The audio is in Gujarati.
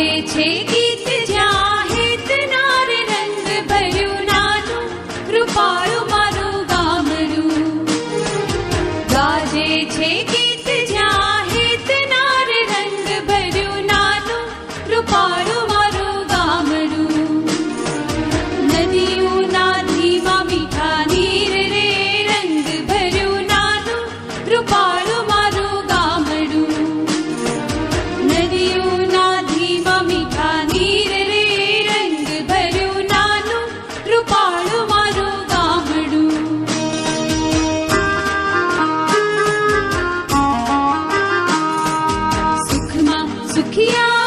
ગાજે છે ગીત જ્યાં હેત નાર રંગ ભર્યું નાનું કૃપાળું મારું ગામડું. ગાજે છે ગીત જ્યાં હેત નાર રંગ ભર્યું નાનું કૃપાળું મારું ગામડું. નદીઓના ધીમા મીઠા નીર રે રંગ ભર્યું નાનું કૃપાળું મારું ગામડું. નદીઓના ધીમા મીઠા નીર રે રંગ ભર્યું નાનું કૃપાળું મારું ગામડું. સુખમાં સુખિયા